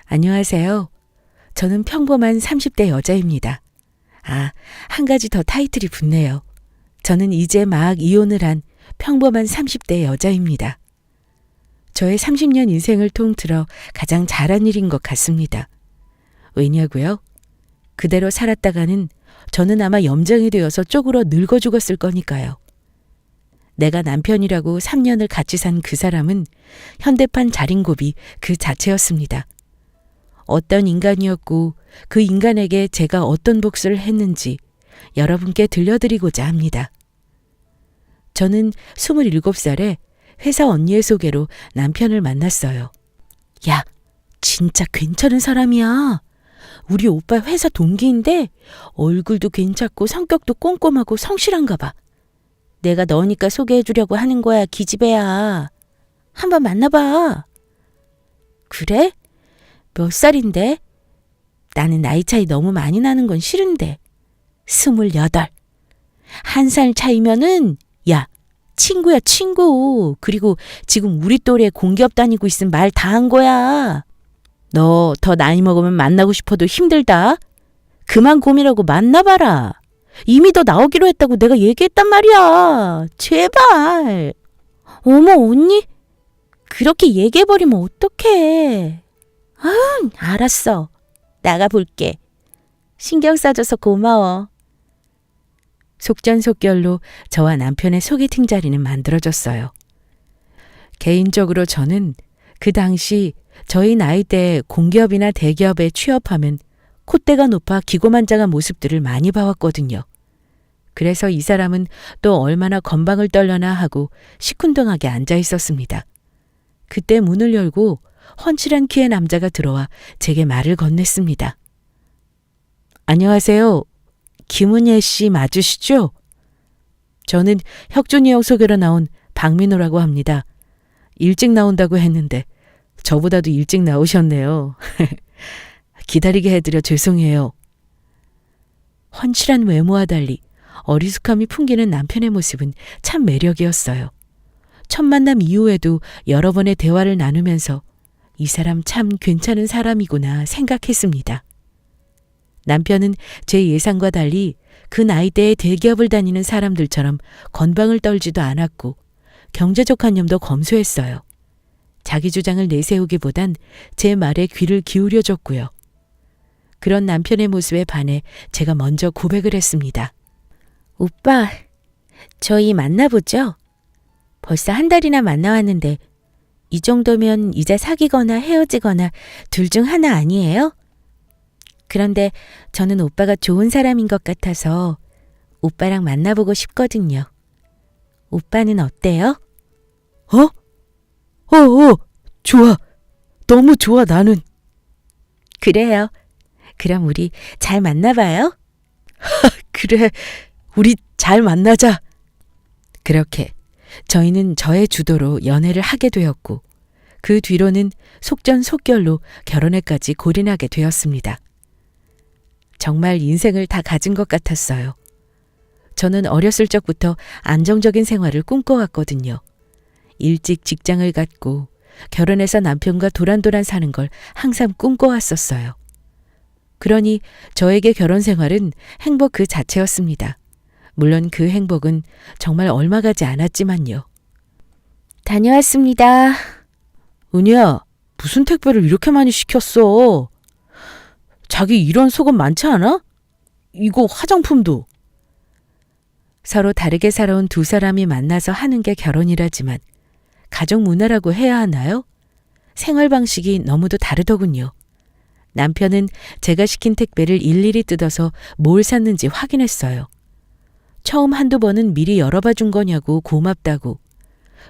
안녕하세요. 저는 평범한 30대 여자입니다. 한 가지 더 타이틀이 붙네요. 저는 이제 막 이혼을 한 평범한 30대 여자입니다. 저의 30년 인생을 통틀어 가장 잘한 일인 것 같습니다. 왜냐고요? 그대로 살았다가는 저는 아마 염장이 되어서 쪼그러 늙어 죽었을 거니까요. 내가 남편이라고 3년을 같이 산 그 사람은 현대판 자린고비 그 자체였습니다. 어떤 인간이었고 그 인간에게 제가 어떤 복수를 했는지 여러분께 들려드리고자 합니다. 저는 27살에 회사 언니의 소개로 남편을 만났어요. 야, 진짜 괜찮은 사람이야. 우리 오빠 회사 동기인데 얼굴도 괜찮고 성격도 꼼꼼하고 성실한가 봐. 내가 너니까 소개해주려고 하는 거야, 기집애야. 한번 만나봐. 그래? 몇 살인데? 나는 나이 차이 너무 많이 나는 건 싫은데. 28. 1살 차이면은 야, 친구야 친구. 그리고 지금 우리 또래 공기업 다니고 있으면 말 다 한 거야. 너 더 나이 먹으면 만나고 싶어도 힘들다. 그만 고민하고 만나봐라. 이미 더 나오기로 했다고 내가 얘기했단 말이야. 제발. 어머 언니? 그렇게 얘기해버리면 어떡해. 알았어. 나가볼게. 신경 써줘서 고마워. 속전속결로 저와 남편의 소개팅 자리는 만들어졌어요. 개인적으로 저는 그 당시 저희 나이대에 공기업이나 대기업에 취업하면 콧대가 높아 기고만장한 모습들을 많이 봐왔거든요. 그래서 이 사람은 또 얼마나 건방을 떨려나 하고 시큰둥하게 앉아 있었습니다. 그때 문을 열고 훤칠한 키의 남자가 들어와 제게 말을 건넸습니다. 안녕하세요. 김은혜 씨 맞으시죠? 저는 혁준이 형 소개로 나온 박민호라고 합니다. 일찍 나온다고 했는데 저보다도 일찍 나오셨네요. 기다리게 해드려 죄송해요. 훤칠한 외모와 달리 어리숙함이 풍기는 남편의 모습은 참 매력이었어요. 첫 만남 이후에도 여러 번의 대화를 나누면서 이 사람 참 괜찮은 사람이구나 생각했습니다. 남편은 제 예상과 달리 그 나이대에 대기업을 다니는 사람들처럼 건방을 떨지도 않았고 경제적 관념도 검소했어요. 자기 주장을 내세우기보단 제 말에 귀를 기울여줬고요. 그런 남편의 모습에 반해 제가 먼저 고백을 했습니다. 오빠, 저희 만나보죠? 벌써 한 달이나 만나왔는데 이 정도면 이제 사귀거나 헤어지거나 둘 중 하나 아니에요? 그런데 저는 오빠가 좋은 사람인 것 같아서 오빠랑 만나보고 싶거든요. 오빠는 어때요? 좋아. 너무 좋아, 나는. 그래요. 그럼 우리 잘 만나봐요. 그래, 우리 잘 만나자. 그렇게 저희는 저의 주도로 연애를 하게 되었고 그 뒤로는 속전속결로 결혼에까지 골인하게 되었습니다. 정말 인생을 다 가진 것 같았어요. 저는 어렸을 적부터 안정적인 생활을 꿈꿔왔거든요. 일찍 직장을 갖고 결혼해서 남편과 도란도란 사는 걸 항상 꿈꿔왔었어요. 그러니 저에게 결혼 생활은 행복 그 자체였습니다. 물론 그 행복은 정말 얼마 가지 않았지만요. 다녀왔습니다. 은희야, 무슨 택배를 이렇게 많이 시켰어? 자기 이런 속옷 많지 않아? 이거 화장품도. 서로 다르게 살아온 두 사람이 만나서 하는 게 결혼이라지만 가족 문화라고 해야 하나요? 생활 방식이 너무도 다르더군요. 남편은 제가 시킨 택배를 일일이 뜯어서 뭘 샀는지 확인했어요. 처음 한두 번은 미리 열어봐 준 거냐고 고맙다고.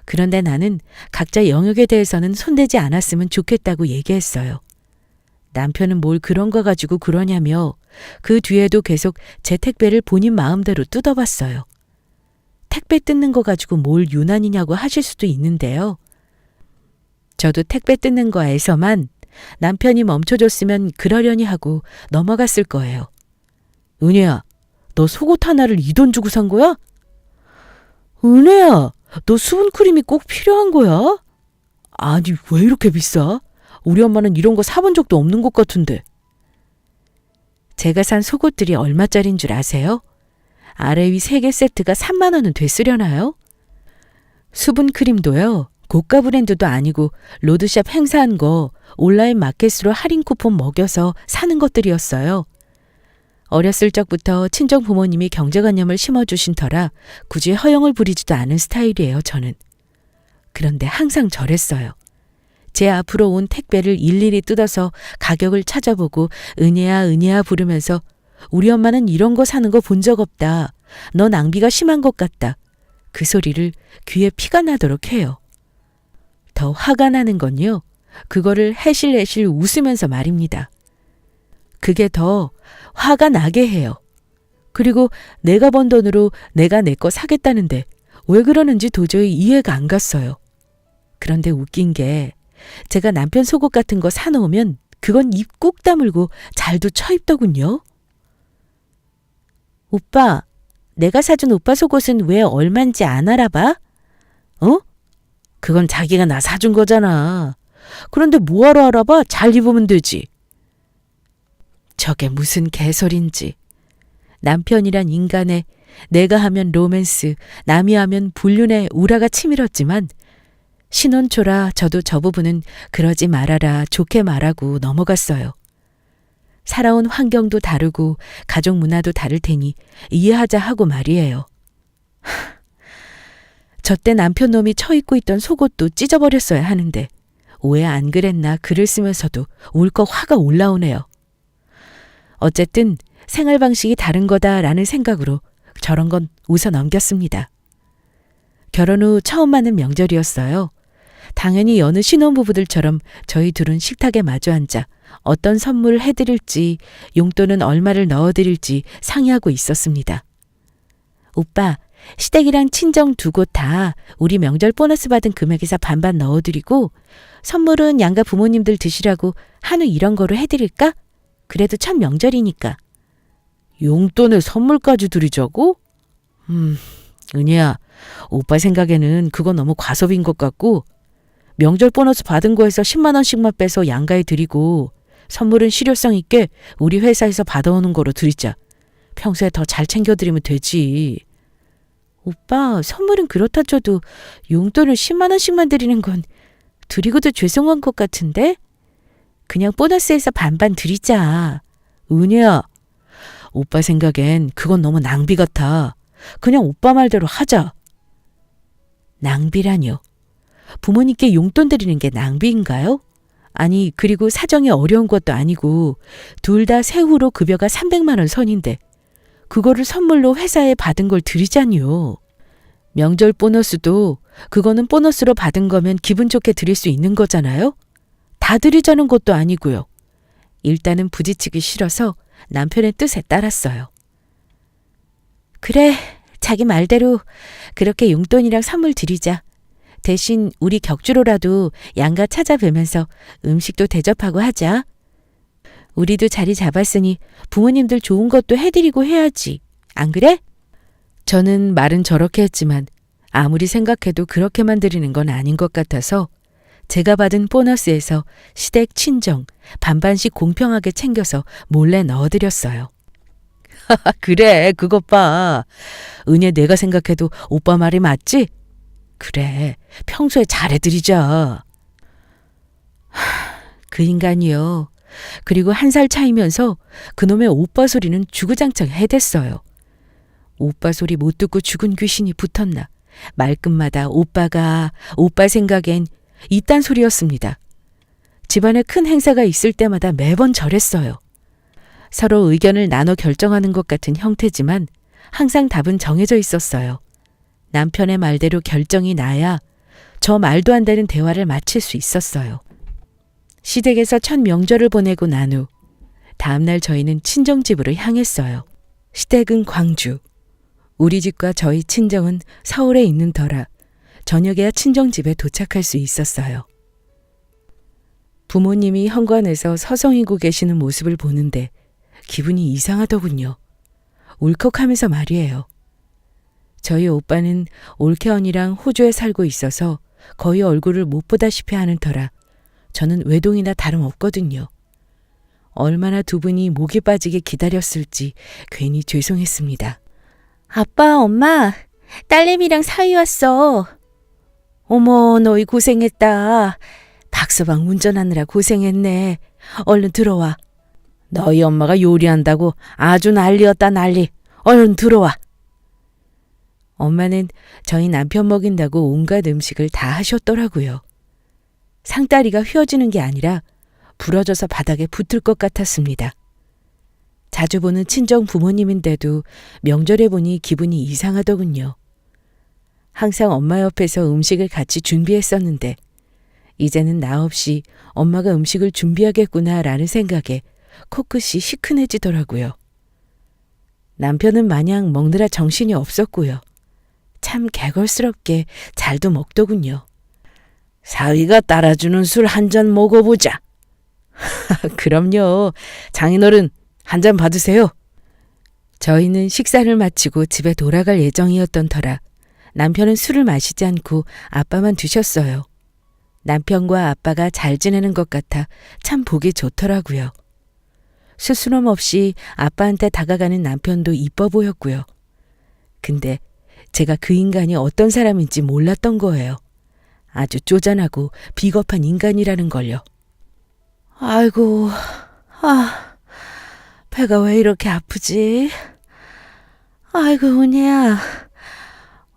그런데 나는 각자 영역에 대해서는 손대지 않았으면 좋겠다고 얘기했어요. 남편은 뭘 그런 거 가지고 그러냐며 그 뒤에도 계속 제 택배를 본인 마음대로 뜯어봤어요. 택배 뜯는 거 가지고 뭘 유난이냐고 하실 수도 있는데요. 저도 택배 뜯는 거에서만 남편이 멈춰줬으면 그러려니 하고 넘어갔을 거예요. 은혜야, 너 속옷 하나를 이 돈 주고 산 거야? 은혜야, 너 수분크림이 꼭 필요한 거야? 아니, 왜 이렇게 비싸? 우리 엄마는 이런 거 사본 적도 없는 것 같은데. 제가 산 속옷들이 얼마짜린 줄 아세요? 아래 위 3개 세트가 3만 원은 됐으려나요? 수분 크림도요. 고가 브랜드도 아니고 로드샵 행사한 거 온라인 마켓으로 할인 쿠폰 먹여서 사는 것들이었어요. 어렸을 적부터 친정 부모님이 경제관념을 심어주신 터라 굳이 허영을 부리지도 않은 스타일이에요, 저는. 그런데 항상 저랬어요. 제 앞으로 온 택배를 일일이 뜯어서 가격을 찾아보고 은혜야 은혜야 부르면서 우리 엄마는 이런 거 사는 거 본 적 없다. 너 낭비가 심한 것 같다. 그 소리를 귀에 피가 나도록 해요. 더 화가 나는 건요. 그거를 해실해실 웃으면서 말입니다. 그게 더 화가 나게 해요. 그리고 내가 번 돈으로 내가 내 거 사겠다는데 왜 그러는지 도저히 이해가 안 갔어요. 그런데 웃긴 게 제가 남편 속옷 같은 거 사놓으면 그건 입 꾹 다물고 잘도 쳐입더군요. 오빠, 내가 사준 오빠 속옷은 왜 얼만지 안 알아봐? 어? 그건 자기가 나 사준 거잖아. 그런데 뭐하러 알아봐? 잘 입으면 되지. 저게 무슨 개소린지. 남편이란 인간의 내가 하면 로맨스, 남이 하면 불륜의 우라가 치밀었지만 신혼초라 저도 저 부분은 그러지 말아라 좋게 말하고 넘어갔어요. 살아온 환경도 다르고 가족 문화도 다를 테니 이해하자 하고 말이에요. 저때 남편 놈이 처입고 있던 속옷도 찢어버렸어야 하는데 왜 안 그랬나 글을 쓰면서도 울컥 화가 올라오네요. 어쨌든 생활 방식이 다른 거다라는 생각으로 저런 건 웃어 넘겼습니다. 결혼 후 처음 맞는 명절이었어요. 당연히 여느 신혼부부들처럼 저희 둘은 식탁에 마주 앉아 어떤 선물을 해드릴지 용돈은 얼마를 넣어드릴지 상의하고 있었습니다. 오빠, 시댁이랑 친정 두 곳 다 우리 명절 보너스 받은 금액에서 반반 넣어드리고 선물은 양가 부모님들 드시라고 한우 이런 거로 해드릴까? 그래도 첫 명절이니까. 용돈에 선물까지 드리자고? 은희야, 오빠 생각에는 그건 너무 과소비인 것 같고 명절 보너스 받은 거에서 10만 원씩만 빼서 양가에 드리고 선물은 실효성 있게 우리 회사에서 받아오는 거로 드리자. 평소에 더 잘 챙겨드리면 되지. 오빠, 선물은 그렇다 쳐도 용돈을 10만 원씩만 드리는 건 드리고도 죄송한 것 같은데? 그냥 보너스에서 반반 드리자. 은희야, 오빠 생각엔 그건 너무 낭비 같아. 그냥 오빠 말대로 하자. 낭비라뇨. 부모님께 용돈 드리는 게 낭비인가요? 아니, 그리고 사정이 어려운 것도 아니고 둘 다 세후로 급여가 300만 원 선인데 그거를 선물로 회사에 받은 걸 드리자니요. 명절 보너스도 그거는 보너스로 받은 거면 기분 좋게 드릴 수 있는 거잖아요. 다 드리자는 것도 아니고요. 일단은 부딪히기 싫어서 남편의 뜻에 따랐어요. 그래, 자기 말대로 그렇게 용돈이랑 선물 드리자. 대신 우리 격주로라도 양가 찾아뵈면서 음식도 대접하고 하자. 우리도 자리 잡았으니 부모님들 좋은 것도 해드리고 해야지. 안 그래? 저는 말은 저렇게 했지만 아무리 생각해도 그렇게만 드리는 건 아닌 것 같아서 제가 받은 보너스에서 시댁 친정 반반씩 공평하게 챙겨서 몰래 넣어드렸어요. 그래, 그것 봐. 은혜 내가 생각해도 오빠 말이 맞지? 그래, 평소에 잘해드리자. 그 인간이요. 그리고 1살 차이면서 그놈의 오빠 소리는 주구장창 해댔어요. 오빠 소리 못 듣고 죽은 귀신이 붙었나. 말끝마다 오빠가 오빠 생각엔 이딴 소리였습니다. 집안에 큰 행사가 있을 때마다 매번 저랬어요. 서로 의견을 나눠 결정하는 것 같은 형태지만 항상 답은 정해져 있었어요. 남편의 말대로 결정이 나야 저 말도 안 되는 대화를 마칠 수 있었어요. 시댁에서 첫 명절을 보내고 난 후 다음날 저희는 친정집으로 향했어요. 시댁은 광주, 우리 집과 저희 친정은 서울에 있는 터라 저녁에야 친정집에 도착할 수 있었어요. 부모님이 현관에서 서성이고 계시는 모습을 보는데 기분이 이상하더군요. 울컥하면서 말이에요. 저희 오빠는 올케 언니랑 호주에 살고 있어서 거의 얼굴을 못 보다시피 하는 터라 저는 외동이나 다름없거든요. 얼마나 두 분이 목이 빠지게 기다렸을지 괜히 죄송했습니다. 아빠, 엄마, 딸내미랑 사위 왔어. 어머, 너희 고생했다. 박서방 운전하느라 고생했네. 얼른 들어와. 너희 엄마가 요리한다고 아주 난리였다 난리. 얼른 들어와. 엄마는 저희 남편 먹인다고 온갖 음식을 다 하셨더라고요. 상다리가 휘어지는 게 아니라 부러져서 바닥에 붙을 것 같았습니다. 자주 보는 친정 부모님인데도 명절에 보니 기분이 이상하더군요. 항상 엄마 옆에서 음식을 같이 준비했었는데 이제는 나 없이 엄마가 음식을 준비하겠구나라는 생각에 코끝이 시큰해지더라고요. 남편은 마냥 먹느라 정신이 없었고요. 참 개걸스럽게 잘도 먹더군요. 사위가 따라주는 술 한 잔 먹어보자. 그럼요. 장인어른 한 잔 받으세요. 저희는 식사를 마치고 집에 돌아갈 예정이었던 터라 남편은 술을 마시지 않고 아빠만 드셨어요. 남편과 아빠가 잘 지내는 것 같아 참 보기 좋더라고요. 스스럼 없이 아빠한테 다가가는 남편도 이뻐 보였고요. 근데 제가 그 인간이 어떤 사람인지 몰랐던 거예요. 아주 쪼잔하고 비겁한 인간이라는 걸요. 아이고, 배가 왜 이렇게 아프지? 아이고, 은혜야.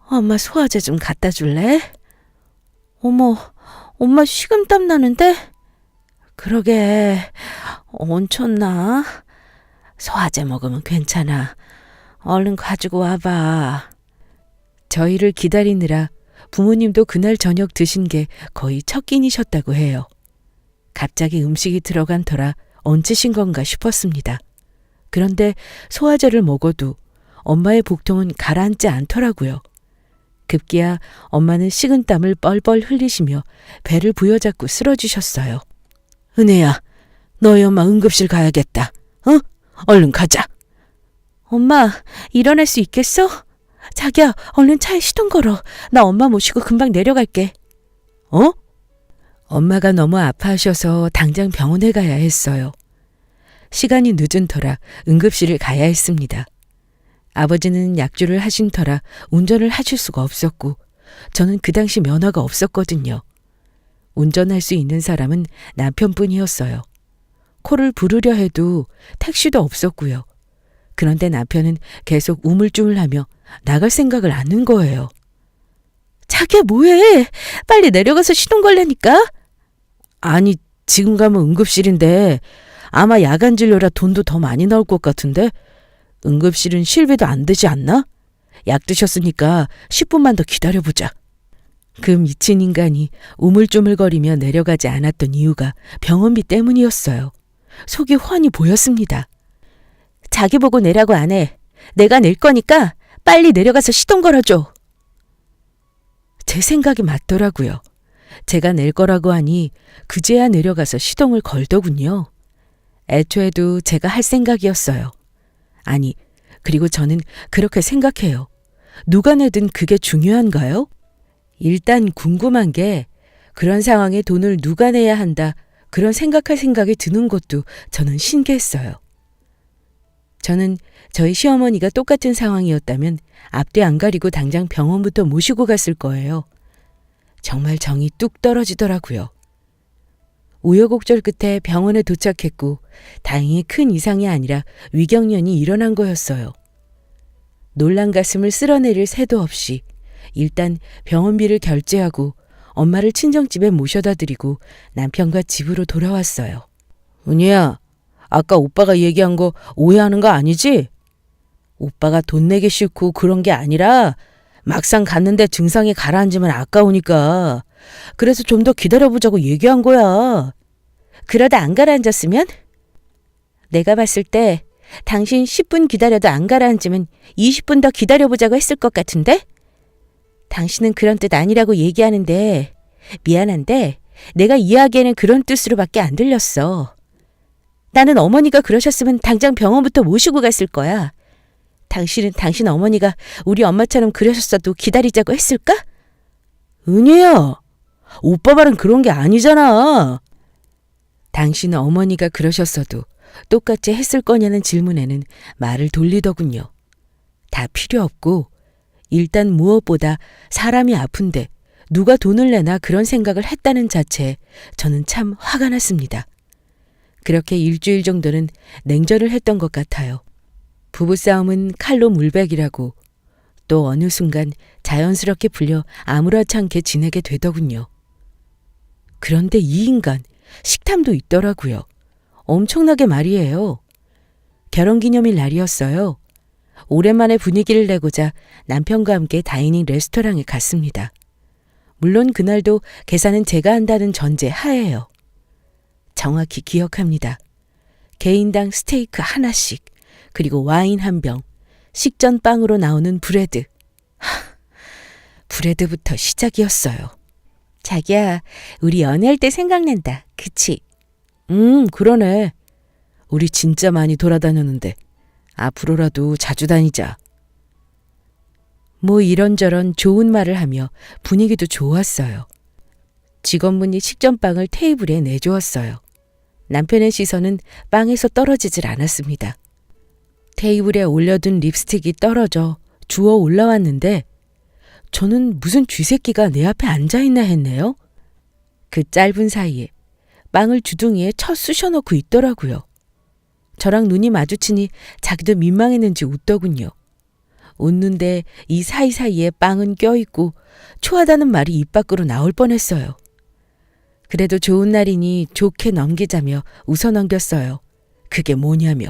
엄마 소화제 좀 갖다 줄래? 어머, 엄마 식은땀 나는데? 그러게, 얹혔나? 소화제 먹으면 괜찮아. 얼른 가지고 와봐. 저희를 기다리느라 부모님도 그날 저녁 드신 게 거의 첫 끼니셨다고 해요. 갑자기 음식이 들어간 터라 얹히신 건가 싶었습니다. 그런데 소화제를 먹어도 엄마의 복통은 가라앉지 않더라고요. 급기야 엄마는 식은땀을 뻘뻘 흘리시며 배를 부여잡고 쓰러지셨어요. 은혜야, 너희 엄마 응급실 가야겠다. 어? 얼른 가자. 엄마, 일어날 수 있겠어? 자기야, 얼른 차에 시동 걸어. 나 엄마 모시고 금방 내려갈게. 어? 엄마가 너무 아파하셔서 당장 병원에 가야 했어요. 시간이 늦은 터라 응급실을 가야 했습니다. 아버지는 약주를 하신 터라 운전을 하실 수가 없었고 저는 그 당시 면허가 없었거든요. 운전할 수 있는 사람은 남편뿐이었어요. 코를 부르려 해도 택시도 없었고요. 그런데 남편은 계속 우물쭈물하며 나갈 생각을 않는 거예요. 자기야, 뭐해? 빨리 내려가서 시동 걸라니까. 아니, 지금 가면 응급실인데 아마 야간 진료라 돈도 더 많이 나올 것 같은데 응급실은 실비도 안 되지 않나? 약 드셨으니까 10분만 더 기다려보자. 그 미친 인간이 우물쭈물거리며 내려가지 않았던 이유가 병원비 때문이었어요. 속이 훤히 보였습니다. 자기 보고 내라고 안 해. 내가 낼 거니까 빨리 내려가서 시동 걸어줘. 제 생각이 맞더라고요. 제가 낼 거라고 하니 그제야 내려가서 시동을 걸더군요. 애초에도 제가 할 생각이었어요. 아니, 그리고 저는 그렇게 생각해요. 누가 내든 그게 중요한가요? 일단 궁금한 게 그런 상황에 돈을 누가 내야 한다, 그런 생각할 생각이 드는 것도 저는 신기했어요. 저는 저희 시어머니가 똑같은 상황이었다면 앞뒤 안 가리고 당장 병원부터 모시고 갔을 거예요. 정말 정이 뚝 떨어지더라고요. 우여곡절 끝에 병원에 도착했고 다행히 큰 이상이 아니라 위경련이 일어난 거였어요. 놀란 가슴을 쓸어내릴 새도 없이 일단 병원비를 결제하고 엄마를 친정집에 모셔다 드리고 남편과 집으로 돌아왔어요. 은희야, 아까 오빠가 얘기한 거 오해하는 거 아니지? 오빠가 돈 내기 싫고 그런 게 아니라 막상 갔는데 증상이 가라앉으면 아까우니까 그래서 좀 더 기다려보자고 얘기한 거야. 그러다 안 가라앉았으면? 내가 봤을 때 당신 10분 기다려도 안 가라앉으면 20분 더 기다려보자고 했을 것 같은데? 당신은 그런 뜻 아니라고 얘기하는데 미안한데 내가 이야기에는 그런 뜻으로밖에 안 들렸어. 나는 어머니가 그러셨으면 당장 병원부터 모시고 갔을 거야. 당신은 당신 어머니가 우리 엄마처럼 그러셨어도 기다리자고 했을까? 은혜야, 오빠 말은 그런 게 아니잖아. 당신 어머니가 그러셨어도 똑같이 했을 거냐는 질문에는 말을 돌리더군요. 다 필요 없고 일단 무엇보다 사람이 아픈데 누가 돈을 내나 그런 생각을 했다는 자체에 저는 참 화가 났습니다. 그렇게 일주일 정도는 냉전을 했던 것 같아요. 부부싸움은 칼로 물베기라고 또 어느 순간 자연스럽게 풀려 아무렇지 않게 지내게 되더군요. 그런데 이 인간 식탐도 있더라고요. 엄청나게 말이에요. 결혼기념일 날이었어요. 오랜만에 분위기를 내고자 남편과 함께 다이닝 레스토랑에 갔습니다. 물론 그날도 계산은 제가 한다는 전제 하에요. 정확히 기억합니다. 개인당 스테이크 하나씩, 그리고 와인 한 병, 식전 빵으로 나오는 브레드. 브레드부터 시작이었어요. 자기야, 우리 연애할 때 생각난다. 그치? 그러네. 우리 진짜 많이 돌아다녔는데 앞으로라도 자주 다니자. 뭐 이런저런 좋은 말을 하며 분위기도 좋았어요. 직원분이 식전빵을 테이블에 내주었어요. 남편의 시선은 빵에서 떨어지질 않았습니다. 테이블에 올려둔 립스틱이 떨어져 주워 올라왔는데 저는 무슨 쥐새끼가 내 앞에 앉아있나 했네요. 그 짧은 사이에 빵을 주둥이에 쳐 쑤셔넣고 있더라고요. 저랑 눈이 마주치니 자기도 민망했는지 웃더군요. 웃는데 이 사이사이에 빵은 껴있고 초하다는 말이 입 밖으로 나올 뻔했어요. 그래도 좋은 날이니 좋게 넘기자며 웃어 넘겼어요. 그게 뭐냐며.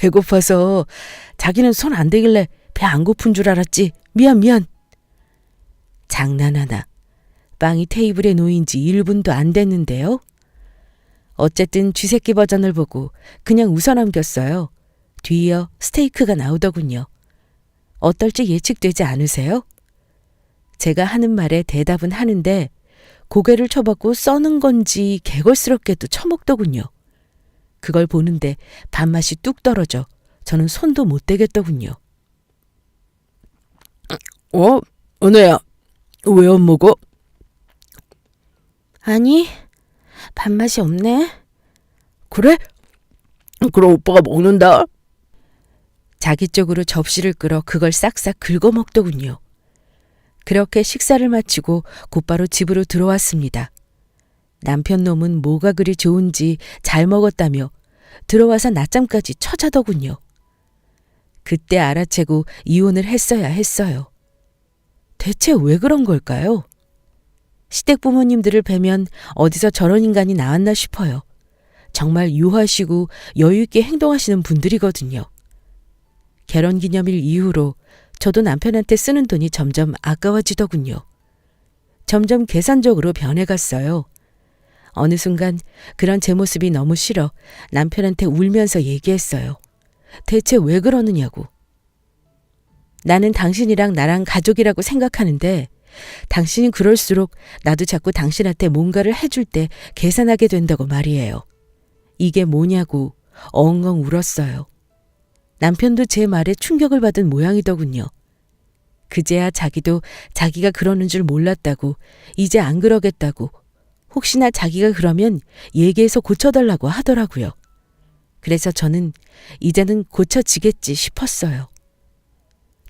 배고파서 자기는 손 안 대길래 배 안 고픈 줄 알았지. 미안. 장난하나. 빵이 테이블에 놓인 지 1분도 안 됐는데요. 어쨌든 쥐새끼 버전을 보고 그냥 웃어 넘겼어요. 뒤이어 스테이크가 나오더군요. 어떨지 예측되지 않으세요? 제가 하는 말에 대답은 하는데 고개를 쳐받고 써는 건지 개걸스럽게도 쳐먹더군요. 그걸 보는데 밥맛이 뚝 떨어져 저는 손도 못 대겠더군요. 은혜야, 왜 안 먹어? 아니, 밥맛이 없네. 그래? 그럼 오빠가 먹는다. 자기 쪽으로 접시를 끌어 그걸 싹싹 긁어먹더군요. 그렇게 식사를 마치고 곧바로 집으로 들어왔습니다. 남편 놈은 뭐가 그리 좋은지 잘 먹었다며 들어와서 낮잠까지 쳐자더군요. 그때 알아채고 이혼을 했어야 했어요. 대체 왜 그런 걸까요? 시댁 부모님들을 뵈면 어디서 저런 인간이 나왔나 싶어요. 정말 유하시고 여유있게 행동하시는 분들이거든요. 결혼기념일 이후로 저도 남편한테 쓰는 돈이 점점 아까워지더군요. 점점 계산적으로 변해갔어요. 어느 순간 그런 제 모습이 너무 싫어 남편한테 울면서 얘기했어요. 대체 왜 그러느냐고. 나는 당신이랑 나랑 가족이라고 생각하는데 당신이 그럴수록 나도 자꾸 당신한테 뭔가를 해줄 때 계산하게 된다고 말이에요. 이게 뭐냐고 엉엉 울었어요. 남편도 제 말에 충격을 받은 모양이더군요. 그제야 자기도 자기가 그러는 줄 몰랐다고, 이제 안 그러겠다고, 혹시나 자기가 그러면 얘기해서 고쳐달라고 하더라고요. 그래서 저는 이제는 고쳐지겠지 싶었어요.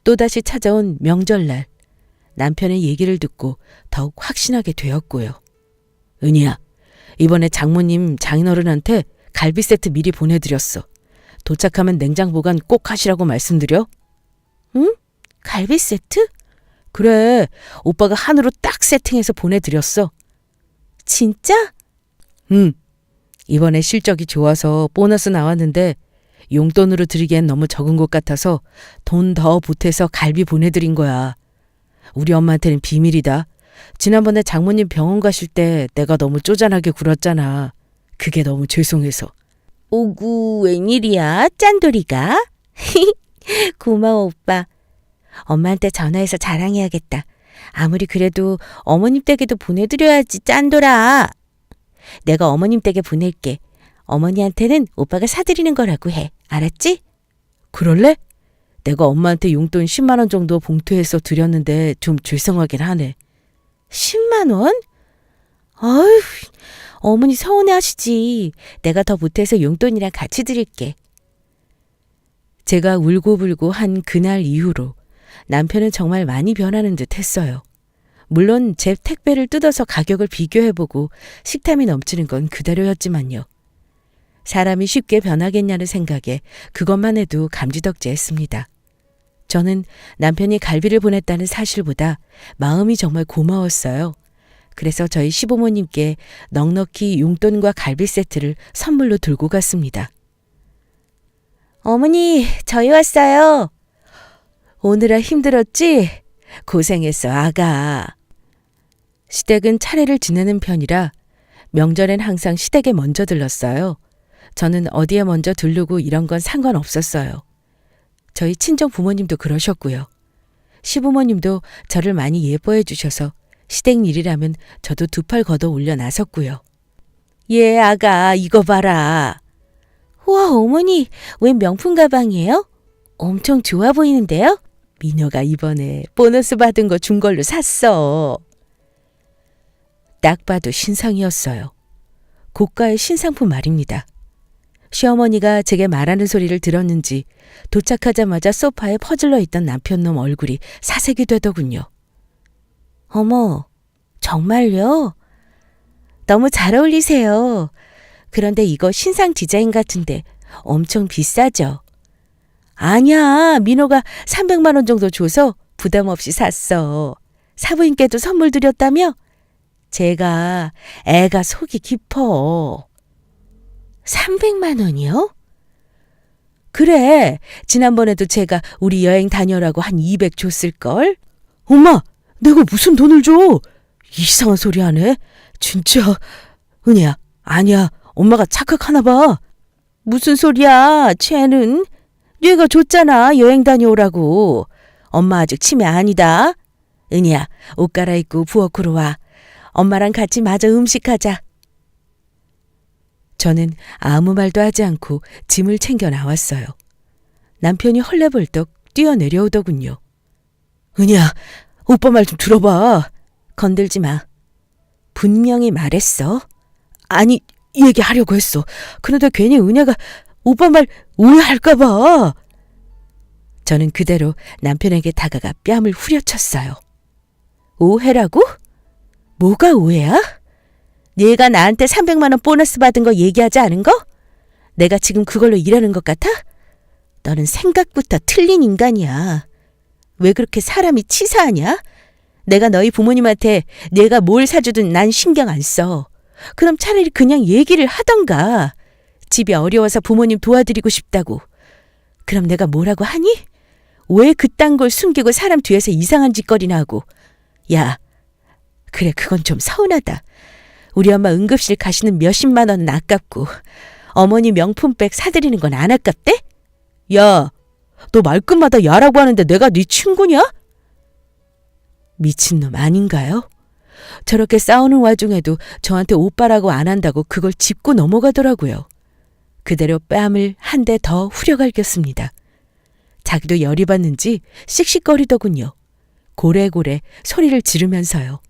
또다시 찾아온 명절날, 남편의 얘기를 듣고 더욱 확신하게 되었고요. 은희야, 이번에 장모님 장인어른한테 갈비 세트 미리 보내드렸어. 도착하면 냉장 보관 꼭 하시라고 말씀드려. 응? 갈비 세트? 그래, 오빠가 한우로 딱 세팅해서 보내드렸어. 진짜? 응. 이번에 실적이 좋아서 보너스 나왔는데 용돈으로 드리기엔 너무 적은 것 같아서 돈 더 보태서 갈비 보내드린 거야. 우리 엄마한테는 비밀이다. 지난번에 장모님 병원 가실 때 내가 너무 쪼잔하게 굴었잖아. 그게 너무 죄송해서. 오구, 웬일이야, 짠돌이가? 고마워, 오빠. 엄마한테 전화해서 자랑해야겠다. 아무리 그래도 어머님 댁에도 보내드려야지, 짠돌아. 내가 어머님 댁에 보낼게. 어머니한테는 오빠가 사드리는 거라고 해. 알았지? 그럴래? 내가 엄마한테 용돈 10만 원 정도 봉투해서 드렸는데 좀 죄송하긴 하네. 10만 원? 아휴, 어머니 서운해하시지. 내가 더 못해서 용돈이랑 같이 드릴게. 제가 울고불고 한 그날 이후로 남편은 정말 많이 변하는 듯 했어요. 물론 제 택배를 뜯어서 가격을 비교해보고 식탐이 넘치는 건 그대로였지만요. 사람이 쉽게 변하겠냐는 생각에 그것만 해도 감지덕지했습니다. 저는 남편이 갈비를 보냈다는 사실보다 마음이 정말 고마웠어요. 그래서 저희 시부모님께 넉넉히 용돈과 갈비 세트를 선물로 들고 갔습니다. 어머니, 저희 왔어요. 오느라 힘들었지? 고생했어, 아가. 시댁은 차례를 지내는 편이라 명절엔 항상 시댁에 먼저 들렀어요. 저는 어디에 먼저 들르고 이런 건 상관없었어요. 저희 친정 부모님도 그러셨고요. 시부모님도 저를 많이 예뻐해 주셔서 시댁 일이라면 저도 두 팔 걷어 올려 나섰고요. 예, 아가, 이거 봐라. 우와, 어머니, 웬 명품 가방이에요? 엄청 좋아 보이는데요? 미녀가 이번에 보너스 받은 거 준 걸로 샀어. 딱 봐도 신상이었어요. 고가의 신상품 말입니다. 시어머니가 제게 말하는 소리를 들었는지 도착하자마자 소파에 퍼질러 있던 남편놈 얼굴이 사색이 되더군요. 어머, 정말요? 너무 잘 어울리세요. 그런데 이거 신상 디자인 같은데 엄청 비싸죠? 아니야, 민호가 300만 원 정도 줘서 부담 없이 샀어. 사부인께도 선물 드렸다며? 제가 애가 속이 깊어. 300만 원이요? 그래, 지난번에도 제가 우리 여행 다녀라고 한 200 줬을걸? 엄마, 내가 무슨 돈을 줘? 이상한 소리 하네. 진짜. 은혜야, 아니야. 엄마가 착각하나 봐. 무슨 소리야, 쟤는. 네가 줬잖아, 여행 다녀오라고. 엄마 아직 치매 아니다. 은혜야, 옷 갈아입고 부엌으로 와. 엄마랑 같이 마저 음식하자. 저는 아무 말도 하지 않고 짐을 챙겨 나왔어요. 남편이 헐레벌떡 뛰어내려오더군요. 은혜야, 오빠 말 좀 들어봐. 건들지 마. 분명히 말했어. 아니, 얘기하려고 했어. 그런데 괜히 은혜가 오빠 말 오해할까 봐. 저는 그대로 남편에게 다가가 뺨을 후려쳤어요. 오해라고? 뭐가 오해야? 네가 나한테 300만 원 보너스 받은 거 얘기하지 않은 거? 내가 지금 그걸로 일하는 것 같아? 너는 생각부터 틀린 인간이야. 왜 그렇게 사람이 치사하냐? 내가 너희 부모님한테 내가 뭘 사주든 난 신경 안 써. 그럼 차라리 그냥 얘기를 하던가. 집이 어려워서 부모님 도와드리고 싶다고. 그럼 내가 뭐라고 하니? 왜 그딴 걸 숨기고 사람 뒤에서 이상한 짓거리나 하고. 야, 그래, 그건 좀 서운하다. 우리 엄마 응급실 가시는 몇십만 원은 아깝고 어머니 명품백 사드리는 건 안 아깝대? 야, 너 말끝마다 야라고 하는데 내가 네 친구냐? 미친놈 아닌가요? 저렇게 싸우는 와중에도 저한테 오빠라고 안 한다고 그걸 짚고 넘어가더라고요. 그대로 뺨을 한 대 더 후려갈겼습니다. 자기도 열이 받는지 씩씩거리더군요. 고래고래 소리를 지르면서요.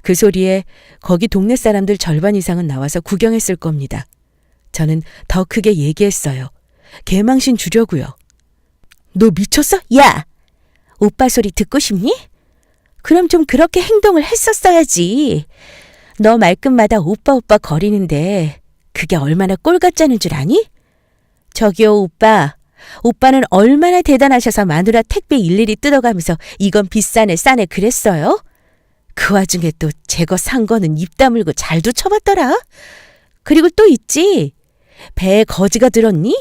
그 소리에 거기 동네 사람들 절반 이상은 나와서 구경했을 겁니다. 저는 더 크게 얘기했어요. 개망신 주려고요. 너 미쳤어? 야! 오빠 소리 듣고 싶니? 그럼 좀 그렇게 행동을 했었어야지. 너 말끝마다 오빠 오빠 거리는데 그게 얼마나 꼴 같자는 줄 아니? 저기요, 오빠. 오빠는 얼마나 대단하셔서 마누라 택배 일일이 뜯어가면서 이건 비싸네 싸네 그랬어요? 그 와중에 또 제 거 산 거는 입 다물고 잘도 쳐봤더라. 그리고 또 있지. 배에 거지가 들었니?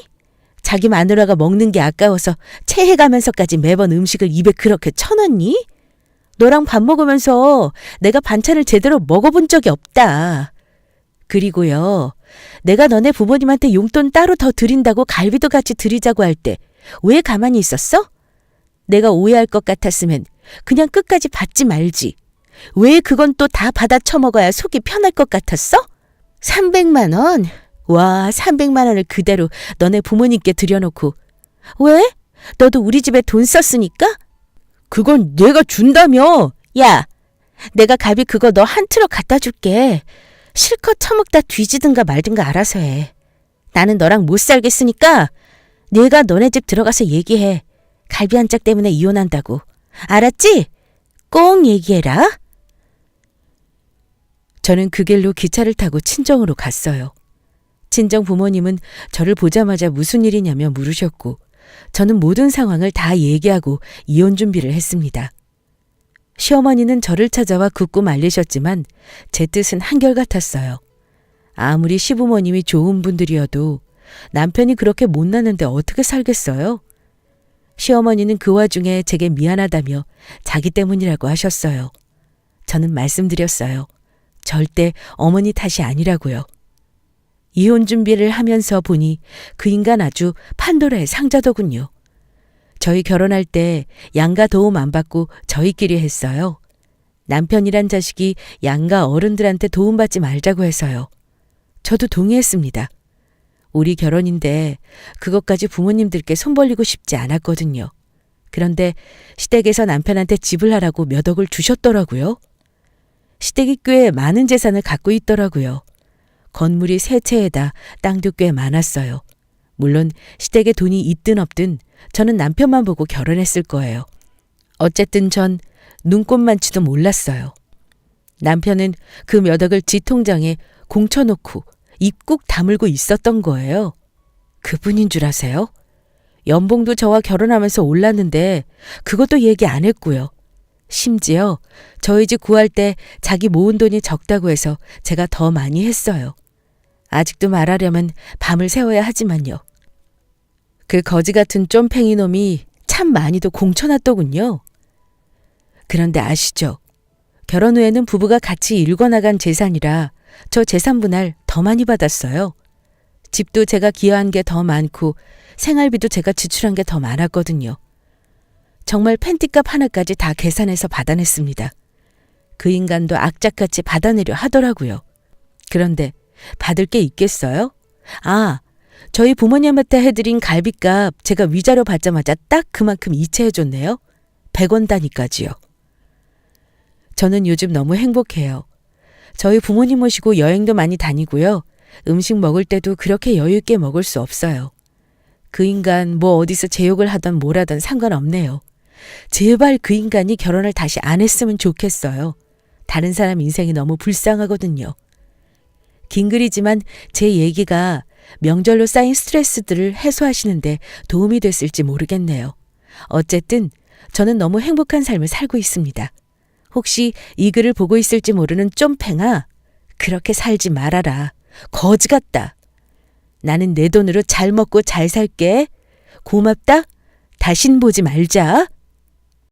자기 마누라가 먹는 게 아까워서 체해가면서까지 매번 음식을 입에 그렇게 쳐넣니? 너랑 밥 먹으면서 내가 반찬을 제대로 먹어본 적이 없다. 그리고요, 내가 너네 부모님한테 용돈 따로 더 드린다고 갈비도 같이 드리자고 할 때 왜 가만히 있었어? 내가 오해할 것 같았으면 그냥 끝까지 받지 말지. 왜 그건 또 다 받아 처먹어야 속이 편할 것 같았어? 300만 원? 와, 300만 원을 그대로 너네 부모님께 드려놓고. 왜? 너도 우리 집에 돈 썼으니까? 그건 내가 준다며. 야, 내가 갈비 그거 너 한 트럭 갖다 줄게. 실컷 처먹다 뒤지든가 말든가 알아서 해. 나는 너랑 못 살겠으니까 내가 너네 집 들어가서 얘기해. 갈비 한 짝 때문에 이혼한다고. 알았지? 꼭 얘기해라. 저는 그 길로 기차를 타고 친정으로 갔어요. 친정 부모님은 저를 보자마자 무슨 일이냐며 물으셨고 저는 모든 상황을 다 얘기하고 이혼 준비를 했습니다. 시어머니는 저를 찾아와 굳고 말리셨지만 제 뜻은 한결같았어요. 아무리 시부모님이 좋은 분들이어도 남편이 그렇게 못났는데 어떻게 살겠어요? 시어머니는 그 와중에 제게 미안하다며 자기 때문이라고 하셨어요. 저는 말씀드렸어요. 절대 어머니 탓이 아니라고요. 이혼 준비를 하면서 보니 그 인간 아주 판도라의 상자더군요. 저희 결혼할 때 양가 도움 안 받고 저희끼리 했어요. 남편이란 자식이 양가 어른들한테 도움받지 말자고 해서요. 저도 동의했습니다. 우리 결혼인데 그것까지 부모님들께 손 벌리고 싶지 않았거든요. 그런데 시댁에서 남편한테 집을 하라고 몇 억을 주셨더라고요. 시댁이 꽤 많은 재산을 갖고 있더라고요. 건물이 세 채에다 땅도 꽤 많았어요. 물론 시댁에 돈이 있든 없든 저는 남편만 보고 결혼했을 거예요. 어쨌든 전 눈꼽만치도 몰랐어요. 남편은 그 몇 억을 지 통장에 공쳐놓고 입 꾹 다물고 있었던 거예요. 그분인 줄 아세요? 연봉도 저와 결혼하면서 올랐는데 그것도 얘기 안 했고요. 심지어 저희 집 구할 때 자기 모은 돈이 적다고 해서 제가 더 많이 했어요. 아직도 말하려면 밤을 새워야 하지만요. 그 거지 같은 쫌팽이 놈이 참 많이도 공쳐놨더군요. 그런데 아시죠? 결혼 후에는 부부가 같이 일궈나간 재산이라 저 재산 분할 더 많이 받았어요. 집도 제가 기여한 게 더 많고 생활비도 제가 지출한 게 더 많았거든요. 정말 팬티값 하나까지 다 계산해서 받아냈습니다. 그 인간도 악착같이 받아내려 하더라고요. 그런데 받을 게 있겠어요? 아, 저희 부모님한테 해드린 갈비값 제가 위자료 받자마자 딱 그만큼 이체해줬네요. 100원 단위까지요. 저는 요즘 너무 행복해요. 저희 부모님 모시고 여행도 많이 다니고요. 음식 먹을 때도 그렇게 여유 있게 먹을 수 없어요. 그 인간 뭐 어디서 제 욕을 하던 뭘 하던 상관없네요. 제발 그 인간이 결혼을 다시 안 했으면 좋겠어요. 다른 사람 인생이 너무 불쌍하거든요. 긴 글이지만 제 얘기가 명절로 쌓인 스트레스들을 해소하시는데 도움이 됐을지 모르겠네요. 어쨌든 저는 너무 행복한 삶을 살고 있습니다. 혹시 이 글을 보고 있을지 모르는 쫌팽아, 그렇게 살지 말아라. 거지 같다. 나는 내 돈으로 잘 먹고 잘 살게. 고맙다. 다신 보지 말자.